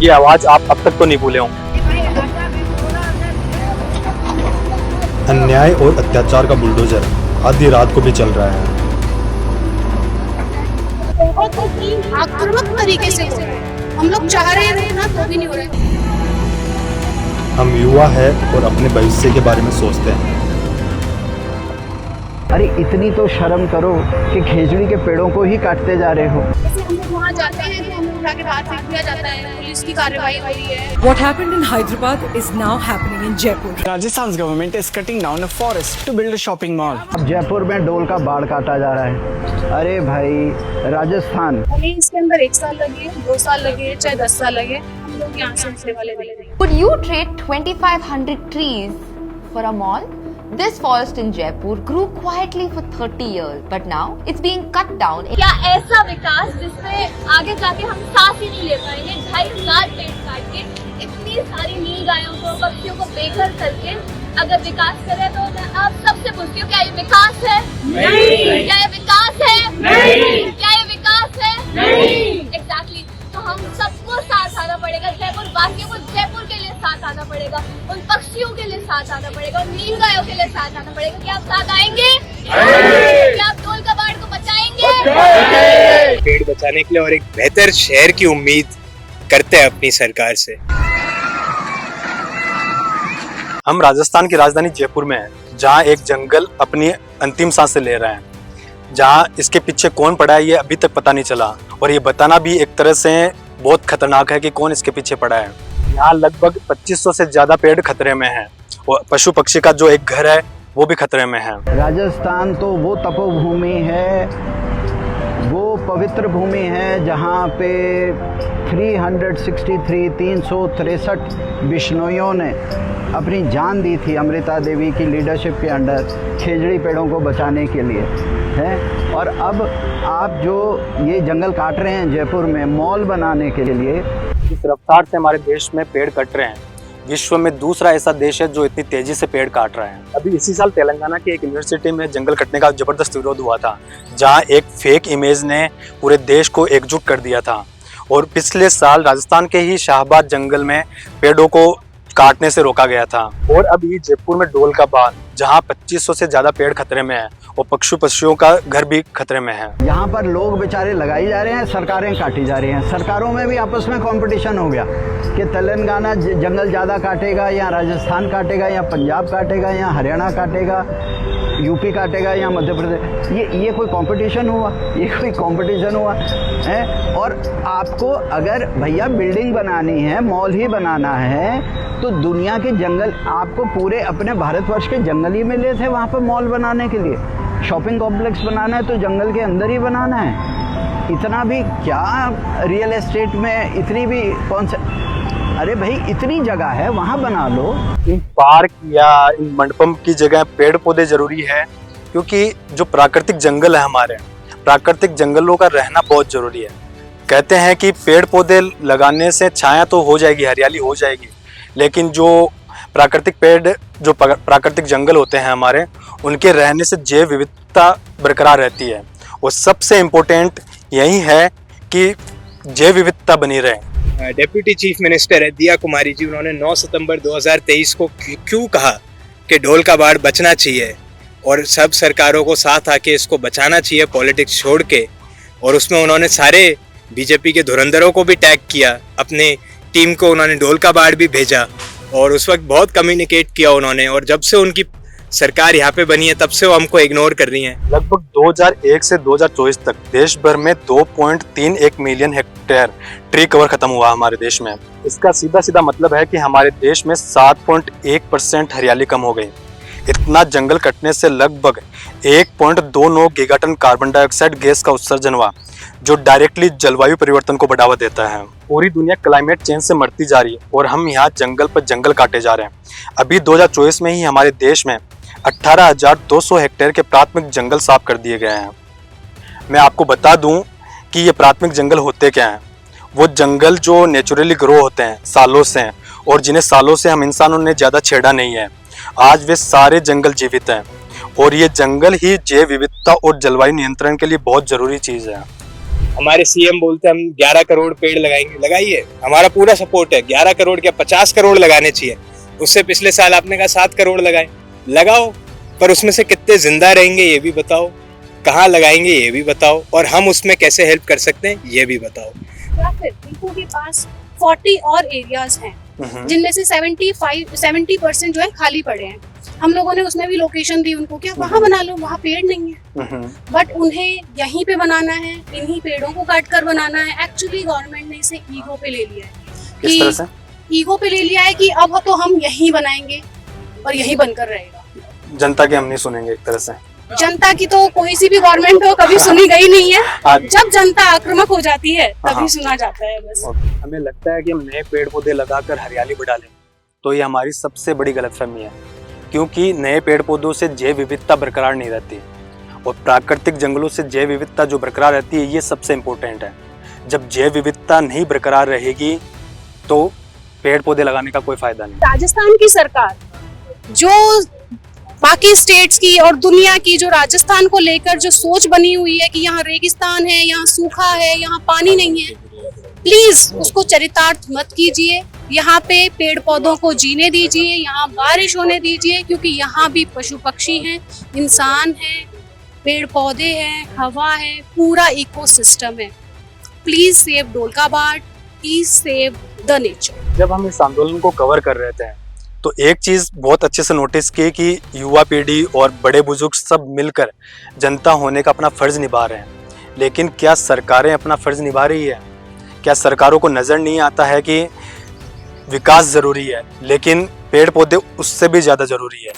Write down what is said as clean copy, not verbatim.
ये आवाज आप अब तक तो नहीं भूले होंगे। अन्याय और अत्याचार का बुलडोजर आधी रात को भी चल रहा है। बहुत आक्रामक तरीके से हो रहा है। हम लोग चाह रहे हैं ना तो भी नहीं हो रहा है। हम युवा है और अपने भविष्य के बारे में सोचते हैं। अरे इतनी तो शर्म करो कि खेजड़ी के पेड़ों को ही काटते जा रहे हो। जैसे हम लोग वहाँ जाते हैं तो हम लोग उठा के बाहर फेंक दिया जाता है, पुलिस की कार्रवाई हो रही है। What happened in Hyderabad is now happening in Jaipur. Rajasthan's government is cutting down a forest to build a shopping mall. अब जयपुर में डोल का बाढ़ काटा जा रहा है। अरे भाई राजस्थान, हमें इसके अंदर 1 साल लगे, 2 साल लगे, चाहे 10 साल लगे, हम लोग यहाँ से उठने वाले नहीं हैं। Would you trade 2500 trees for a mall? This forest in Jaipur grew quietly for 30 years, but now it's being cut down. क्या ऐसा विकास जिसमें आगे जाके हम सांस ही नहीं ले पाएंगे? 2,500 पेड़ काट के इतनी सारी नील गायों को, पक्षियों को बेघर करके अगर विकास करे तो मैं आप सबसे पूछती हूँ, क्या ये विकास है? नहीं। क्या ये विकास है? नहीं। क्या ये विकास है? नहीं। एग्जैक्टली। तो हम सबको साथ आना पड़ेगा, जयपुर वासियों को जयपुर के लिए साथ आना पड़ेगा, उन पक्षियों के लिए साथ आना पड़ेगा, उन नील गायों के लिए साथ आना पड़ेगा। क्या आप साथ आएंगे? क्या आप डोल का बाढ़ को बचाएंगे? पेड़ बचाने के लिए और एक बेहतर शहर की उम्मीद करते हैं अपनी सरकार से। हम राजस्थान की राजधानी जयपुर में हैं, जहाँ एक जंगल अपनी अंतिम सांसें ले रहा है, जहाँ इसके पीछे कौन पड़ा है ये अभी तक पता नहीं चला, और ये बताना भी एक तरह से बहुत खतरनाक है कि कौन इसके पीछे पड़ा है। यहाँ लगभग 2500 से ज्यादा पेड़ खतरे में हैं और पशु पक्षी का जो एक घर है वो भी खतरे में है। राजस्थान तो वो तपोभूमि है, वो पवित्र भूमि है जहाँ पे 363 बिश्नोइयों ने अपनी जान दी थी अमृता देवी की लीडरशिप के अंडर खेजड़ी पेड़ों को बचाने के लिए है। और अब आप जो ये जंगल काट रहे हैं जयपुर में मॉल बनाने के लिए, इस रफ्तार से हमारे देश में पेड़ कट रहे हैं, विश्व में दूसरा ऐसा देश है जो इतनी तेजी से पेड़ काट रहा है। अभी इसी साल तेलंगाना की एक यूनिवर्सिटी में जंगल कटने का जबरदस्त विरोध हुआ था, जहां एक फेक इमेज ने पूरे देश को एकजुट कर दिया था। और पिछले साल राजस्थान के ही शाहबाद जंगल में पेड़ों को काटने से रोका गया था। और अभी जयपुर में डोल का बांध, जहां 2500 से ज्यादा पेड़ खतरे में है और पक्षियों का घर भी खतरे में है। यहाँ पर लोग बेचारे लगाई जा रहे हैं, सरकारें काटी जा रही हैं। सरकारों में भी आपस में कंपटीशन हो गया कि तेलंगाना जंगल ज़्यादा काटेगा या राजस्थान काटेगा या पंजाब काटेगा या हरियाणा काटेगा, यूपी काटेगा या मध्य प्रदेश। ये कोई कंपटीशन हुआ? ये कोई कंपटीशन हुआ है? और आपको अगर भैया बिल्डिंग बनानी है, मॉल ही बनाना है, तो दुनिया के जंगल आपको पूरे अपने भारतवर्ष के जंगल ही मिले थे वहाँ पर मॉल बनाने के लिए। शॉपिंग कॉम्प्लेक्स बनाना है तो जंगल के अंदर ही बनाना है। इतना भी क्या रियल एस्टेट में इतनी भी कौन सा, अरे भाई इतनी जगह है वहाँ बना लो। इन पार्क या इन मंडपम की जगह पेड़ पौधे जरूरी है, क्योंकि जो प्राकृतिक जंगल है हमारे, प्राकृतिक जंगलों का रहना बहुत जरूरी है। कहते हैं कि पेड़ पौधे लगाने से छाया तो हो जाएगी, हरियाली हो जाएगी, लेकिन जो प्राकृतिक पेड़, जो प्राकृतिक जंगल होते हैं हमारे, उनके रहने से जैव विविधता बरकरार रहती है। और सबसे इम्पोर्टेंट यही है कि जैव विविधता बनी रहे। डेप्यूटी चीफ मिनिस्टर है दिया कुमारी जी, उन्होंने 9 सितंबर 2023 को क्यों कहा कि डोल का बाढ़ बचना चाहिए और सब सरकारों को साथ आके इसको बचाना चाहिए पॉलिटिक्स छोड़ के। और उसमें उन्होंने सारे बीजेपी के धुरंधरों को भी टैग किया, अपने टीम को उन्होंने डोल का बाढ़ भी भेजा और उस वक्त बहुत कम्युनिकेट किया उन्होंने। और जब से उनकी सरकार यहाँ पे बनी है तब से वो हमको इग्नोर कर रही हैं। लगभग 2001 से 2024 तक देश भर में 2.31 मिलियन हेक्टेयर ट्री कवर खत्म हुआ हमारे देश में। इसका सीधा सीधा मतलब है कि हमारे देश में 7.1% हरियाली कम हो गई। इतना जंगल कटने से लगभग 1.29 गीगाटन कार्बन डाइऑक्साइड गैस का उत्सर्जन हुआ, जो डायरेक्टली जलवायु परिवर्तन को बढ़ावा देता है। पूरी दुनिया क्लाइमेट चेंज से मरती जा रही है और हम यहाँ जंगल पर जंगल काटे जा रहे हैं। अभी 2024 में ही हमारे देश में 18,200 हेक्टेयर के प्राथमिक जंगल साफ कर दिए गए हैं। मैं आपको बता दूं कि ये प्राथमिक जंगल होते क्या हैं। वो जंगल जो नेचुरली ग्रो होते हैं सालों से, और जिन्हें सालों से हम इंसानों ने ज़्यादा छेड़ा नहीं है, आज वे सारे जंगल जीवित हैं। और ये जंगल ही जैव विविधता और जलवायु नियंत्रण के लिए बहुत ज़रूरी चीज़ है। हमारे सीएम बोलते हैं हम 11 करोड़ पेड़ लगाएंगे, लगाइए, हमारा पूरा सपोर्ट है। 11 करोड़ क्या 50 करोड़ लगाने चाहिए। उससे पिछले साल आपने कहा 7 करोड़ लगाए, लगाओ, पर उसमें से कितने जिंदा रहेंगे ये भी बताओ, कहाँ लगाएंगे ये भी बताओ, और हम उसमें कैसे हेल्प कर सकते हैं ये भी बताओ। या फिर इनको के पास 40 और एरियाज हैं जिनमें से 70% जो है खाली पड़े हैं। हम लोगों ने उसमें भी लोकेशन दी उनको, क्या वहाँ बना लो, वहाँ पेड़ नहीं है, बट उन्हें यहीं पे बनाना है, इन्हीं पेड़ों को काट कर बनाना है। एक्चुअली गवर्नमेंट ने इसे ईगो पे ले लिया है। किस तरह से? ईगो पे ले लिया है कि अब तो हम यहीं बनाएंगे और यहीं बनकर रहेगा। जनता की हम नहीं सुनेंगे एक तरह से। जनता की तो कोई सी भी गवर्नमेंट हो कभी सुनी गई नहीं है। जब जनता आक्रामक हो जाती है तभी सुना जाता है बस। हमें लगता है कि हम नए पेड़ पौधे लगाकर हरियाली बढ़ा लें, तो ये हमारी सबसे बड़ी गलतफहमी है, क्योंकि नए पेड़ पौधों से जैव विविधता बरकरार नहीं रहती और प्राकृतिक जंगलों से जैव विविधता जो बरकरार रहती है ये सबसे इम्पोर्टेंट है। जब जैव विविधता नहीं बरकरार रहेगी तो पेड़ पौधे लगाने का कोई फायदा नहीं। राजस्थान की सरकार जो बाकी स्टेट्स की और दुनिया की जो राजस्थान को लेकर जो सोच बनी हुई है कि यहाँ रेगिस्तान है, यहाँ सूखा है, यहाँ पानी नहीं है, प्लीज उसको चरितार्थ मत कीजिए। यहाँ पे पेड़ पौधों को जीने दीजिए, यहाँ बारिश होने दीजिए, क्योंकि यहाँ भी पशु पक्षी हैं, इंसान हैं, पेड़ पौधे हैं, हवा है, पूरा इकोसिस्टम है। Please save Dholkabad, please save the nature. जब हम इस आंदोलन को कवर कर रहे थे तो एक चीज बहुत अच्छे से नोटिस की कि युवा पीढ़ी और बड़े बुजुर्ग सब मिलकर जनता होने का अपना फर्ज निभा रहे हैं। लेकिन क्या सरकारें अपना फर्ज निभा रही है? क्या सरकारों को नजर नहीं आता है कि विकास जरूरी है, लेकिन पेड़ पौधे उससे भी ज्यादा जरूरी है?